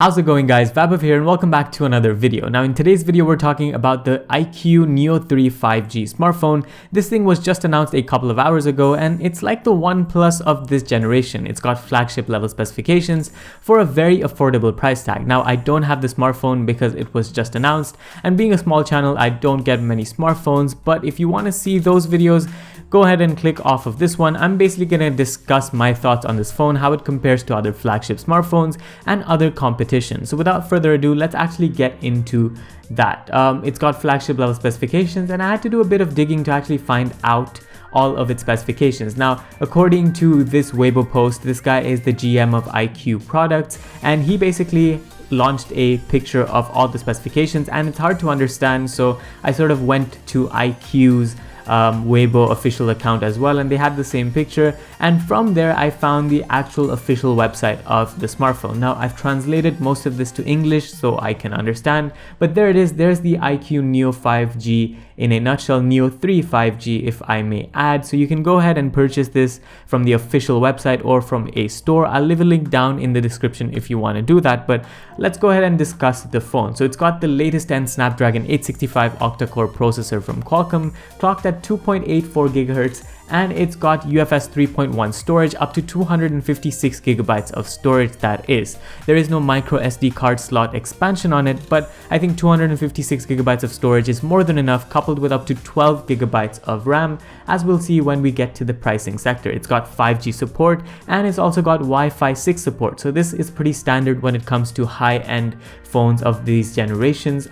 How's it going, guys? Vaibhav here and welcome back to another video. Now in today's video we're talking about the iQOO Neo3 5G smartphone. This thing was just announced a couple of hours ago and it's like the OnePlus of this generation. It's got flagship level specifications for a very affordable price tag. Now I don't have the smartphone because it was just announced, and being a small channel I don't get many smartphones, but if you want to see those videos, go ahead and click off of this one. I'm basically going to discuss my thoughts on this phone, how it compares to other flagship smartphones and other competition. So without further ado, let's actually get into that. It's got flagship level specifications and I had to do a bit of digging to actually find out all of its specifications. Now, according to this Weibo post, this guy is the GM of iQOO products and he basically launched a picture of all the specifications and it's hard to understand, so I sort of went to iQOO's Weibo official account as well, and they had the same picture, and from there I found the actual official website of the smartphone. Now I've translated most of this to English so I can understand, but there it is. There's the iQOO Neo 5G in a nutshell, Neo 3 5G if I may add. So you can go ahead and purchase this from the official website or from a store. I'll leave a link down in the description if you want to do that, but let's go ahead and discuss the phone. So it's got the latest Snapdragon 865 octa-core processor from Qualcomm, clocked at 2.84 gigahertz, and it's got UFS 3.1 storage, up to 256 gigabytes of storage. That is, there is no micro SD card slot expansion on it, but I think 256 gigabytes of storage is more than enough, coupled with up to 12 gigabytes of RAM, as we'll see when we get to the pricing sector. It's got 5G support and it's also got Wi-Fi 6 support, so this is pretty standard when it comes to high-end phones of these generations.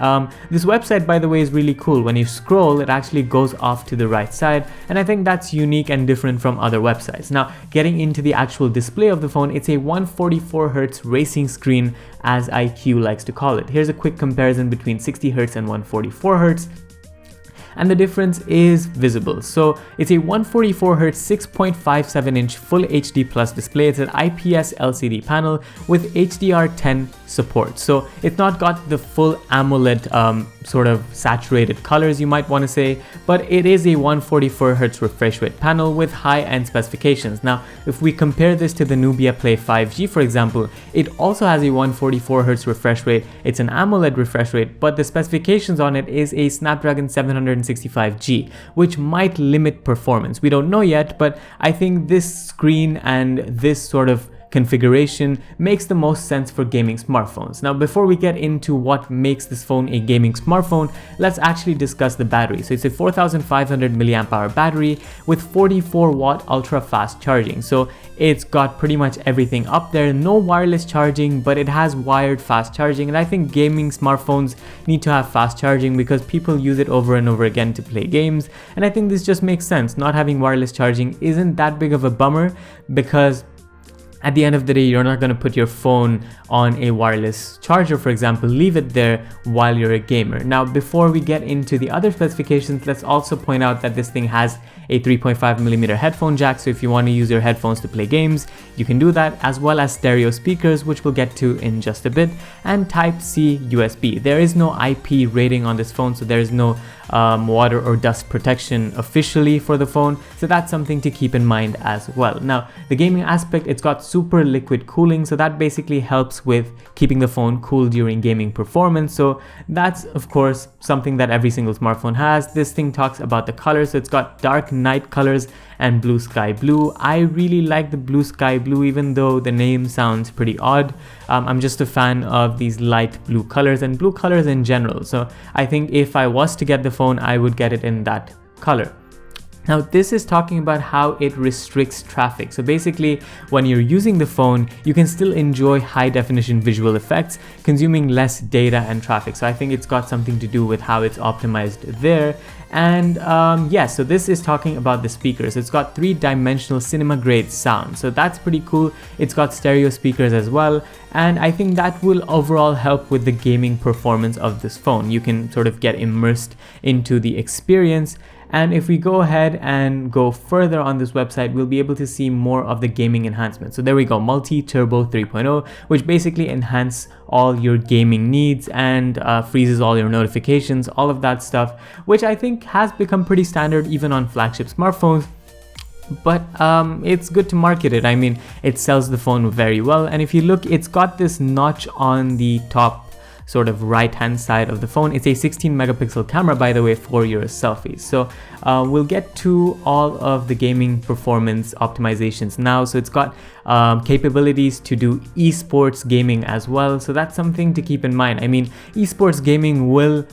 This website, by the way, is really cool. When you scroll, it actually goes off to the right side, and I think that's unique and different from other websites. Now, getting into the actual display of the phone, it's a 144 Hz racing screen, as iQOO likes to call it. Here's a quick comparison between 60 Hz and 144 Hz. And the difference is visible. So it's a 144 Hz 6.57 inch full HD plus display. It's an IPS LCD panel with HDR10 support. So it's not got the full AMOLED sort of saturated colors, you might want to say, but it is a 144 Hz refresh rate panel with high-end specifications. Now, if we compare this to the Nubia Play 5G, for example, it also has a 144 Hz refresh rate. It's an AMOLED refresh rate, but the specifications on it is a Snapdragon 765G, which might limit performance. We don't know yet, but I think this screen and this sort of configuration makes the most sense for gaming smartphones. Now, before we get into what makes this phone a gaming smartphone, let's actually discuss the battery. So it's a 4500 milliamp hour battery with 44 watt ultra fast charging. So it's got pretty much everything up there. No wireless charging, but it has wired fast charging, and I think gaming smartphones need to have fast charging because people use it over and over again to play games, and I think this just makes sense. Not having wireless charging isn't that big of a bummer because at the end of the day, you're not going to put your phone on a wireless charger, for example, leave it there while you're a gamer. Now, before we get into the other specifications, let's also point out that this thing has a 3.5mm headphone jack, so if you want to use your headphones to play games, you can do that, as well as stereo speakers, which we'll get to in just a bit, and Type-C USB. There is no IP rating on this phone, so there is no water or dust protection officially for the phone, so that's something to keep in mind as well. Now, the gaming aspect, it's got super liquid cooling, so that basically helps with keeping the phone cool during gaming performance. So that's of course something that every single smartphone has. This thing talks about the colors, so it's got dark night colors and blue sky blue. I really like the blue sky blue, even though the name sounds pretty odd. I'm just a fan of these light blue colors and blue colors in general, so I think if I was to get the phone, I would get it in that color. Now, this is talking about how it restricts traffic. So basically, when you're using the phone, you can still enjoy high definition visual effects, consuming less data and traffic. So I think it's got something to do with how it's optimized there. And yeah, so this is talking about the speakers. It's got 3-dimensional cinema grade sound, so that's pretty cool. It's got stereo speakers as well, and I think that will overall help with the gaming performance of this phone. You can sort of get immersed into the experience. And if we go ahead and go further on this website, we'll be able to see more of the gaming enhancements. So there we go, multi-turbo 3.0, which basically enhance all your gaming needs and freezes all your notifications, all of that stuff, which I think has become pretty standard even on flagship smartphones. but it's good to market it. I mean, it sells the phone very well, and if you look, it's got this notch on the top sort of right hand side of the phone. It's a 16 megapixel camera, by the way, for your selfies. So we'll get to all of the gaming performance optimizations now. So it's got capabilities to do esports gaming as well, so that's something to keep in mind. I mean, esports gaming will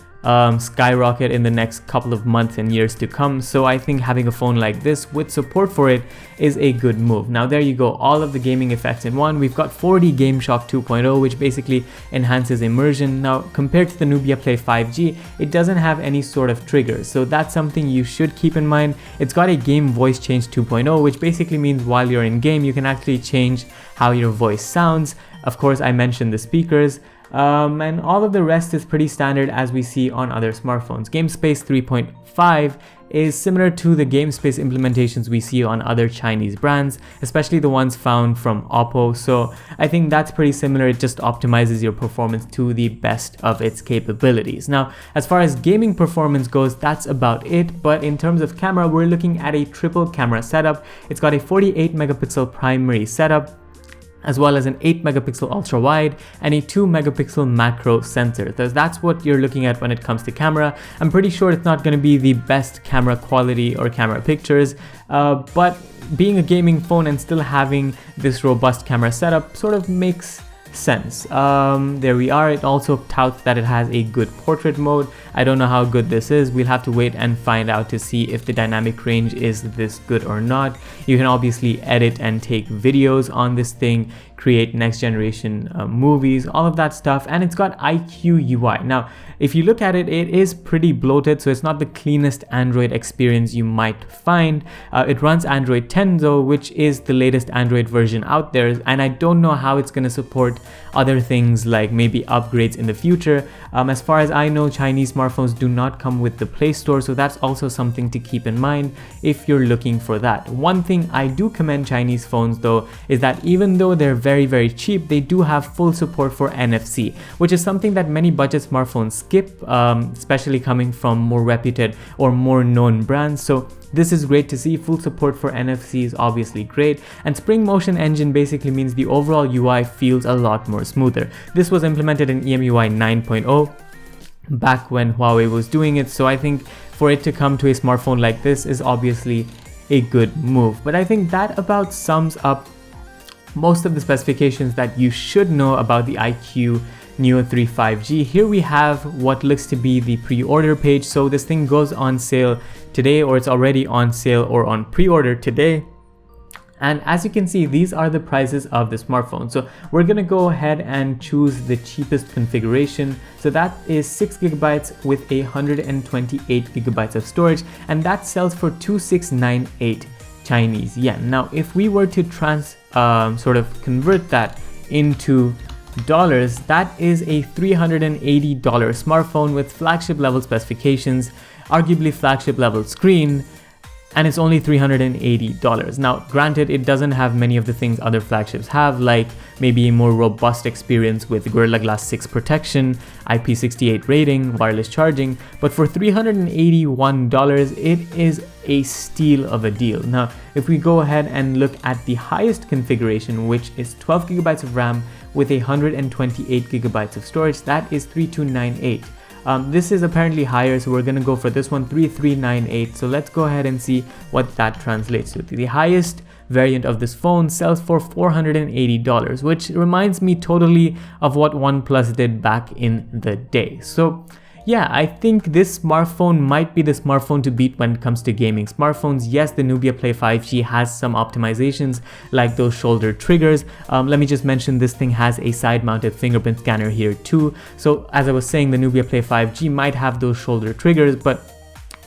skyrocket in the next couple of months and years to come, so I think having a phone like this with support for it is a good move. Now there you go, all of the gaming effects in one. We've got 4D GameShock 2.0, which basically enhances immersion. Now compared to the Nubia Play 5G, it doesn't have any sort of triggers, so that's something you should keep in mind. It's got a game voice change 2.0, which basically means while you're in game, you can actually change how your voice sounds. Of course, I mentioned the speakers. And all of the rest is pretty standard as we see on other smartphones. GameSpace 3.5 is similar to the GameSpace implementations we see on other Chinese brands, especially the ones found from Oppo. So I think that's pretty similar. It just optimizes your performance to the best of its capabilities. Now, as far as gaming performance goes, that's about it. But in terms of camera, we're looking at a triple camera setup. It's got a 48 megapixel primary setup, as well as an 8 megapixel ultra wide and a 2 megapixel macro sensor. That's what you're looking at when it comes to camera. I'm pretty sure it's not going to be the best camera quality or camera pictures, but being a gaming phone and still having this robust camera setup sort of makes sense. There we are. It also touts that it has a good portrait mode. I don't know how good this is. We'll have to wait and find out to see if the dynamic range is this good or not. You can obviously edit and take videos on this thing, create next generation movies, all of that stuff, and it's got iQOO UI. Now, if you look at it, it is pretty bloated, so it's not the cleanest Android experience you might find. It runs Android 10 though, which is the latest Android version out there, and I don't know how it's going to support other things like maybe upgrades in the future. As far as I know, Chinese smartphones do not come with the Play Store, so that's also something to keep in mind if you're looking for that. One thing I do commend Chinese phones though is that even though they're very cheap, they do have full support for NFC, which is something that many budget smartphones skip, especially coming from more reputed or more known brands. So this is great to see. Full support for NFC is obviously great, and Spring Motion Engine basically means the overall UI feels a lot more smoother. This was implemented in EMUI 9.0 back when Huawei was doing it, so I think for it to come to a smartphone like this is obviously a good move. But I think that about sums up most of the specifications that you should know about the iQOO Neo3 5G. Here we have what looks to be the pre-order page. So this thing goes on sale today, or it's already on sale or on pre-order today. And as you can see, these are the prices of the smartphone. So we're gonna go ahead and choose the cheapest configuration. So that is 6 gigabytes with 128 gigabytes of storage, and that sells for 2698 Chinese yen. Now, if we were to sort of convert that into dollars, that is a $380 smartphone with flagship level specifications, arguably flagship level screen, and it's only $380. Now, granted, it doesn't have many of the things other flagships have, like maybe a more robust experience with Gorilla Glass 6 protection, IP68 rating, wireless charging, but for $381, it is a steal of a deal. Now, if we go ahead and look at the highest configuration, which is 12 gigabytes of RAM with 128 gigabytes of storage, that is 3298. This is apparently higher, so we're gonna go for this one, 3398. So let's go ahead and see what that translates to. The highest variant of this phone sells for $480, which reminds me totally of what OnePlus did back in the day. So yeah, I think this smartphone might be the smartphone to beat when it comes to gaming smartphones. Yes, the Nubia Play 5G has some optimizations like those shoulder triggers. Let me just mention this thing has a side-mounted fingerprint scanner here too. So as I was saying, the Nubia Play 5G might have those shoulder triggers, but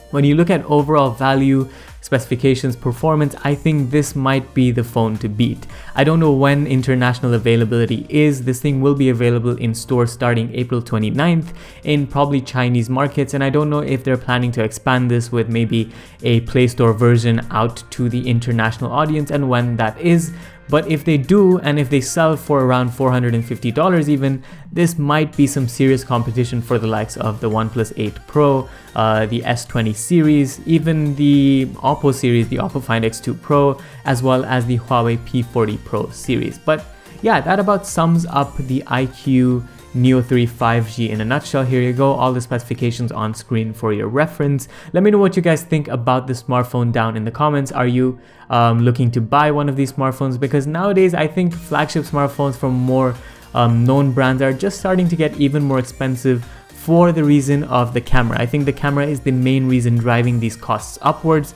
when you look at overall value, specifications, performance, I think this might be the phone to beat. I don't know when international availability is. This thing will be available in stores starting April 29th in probably Chinese markets, and I don't know if they're planning to expand this with maybe a Play Store version out to the international audience and when that is. But if they do, and if they sell for around $450 even, this might be some serious competition for the likes of the OnePlus 8 Pro, the S20 series, even the Oppo series, the Oppo Find X2 Pro, as well as the Huawei P40 Pro series. But yeah, that about sums up the iQOO Neo3 5G in a nutshell. Here you go, all the specifications on screen for your reference. Let me know what you guys think about the smartphone down in the comments. Are you looking to buy one of these smartphones? Because nowadays I think flagship smartphones from more known brands are just starting to get even more expensive for the reason of the camera. I think the camera is the main reason driving these costs upwards.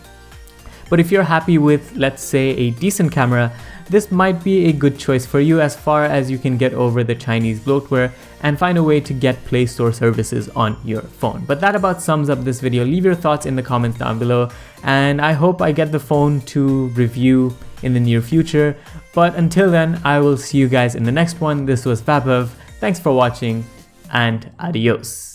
But if you're happy with, let's say, a decent camera, this might be a good choice for you, as far as you can get over the Chinese bloatware and find a way to get Play Store services on your phone. But that about sums up this video. Leave your thoughts in the comments down below, and I hope I get the phone to review in the near future. But until then, I will see you guys in the next one. This was Vaibhav. Thanks for watching, and adios.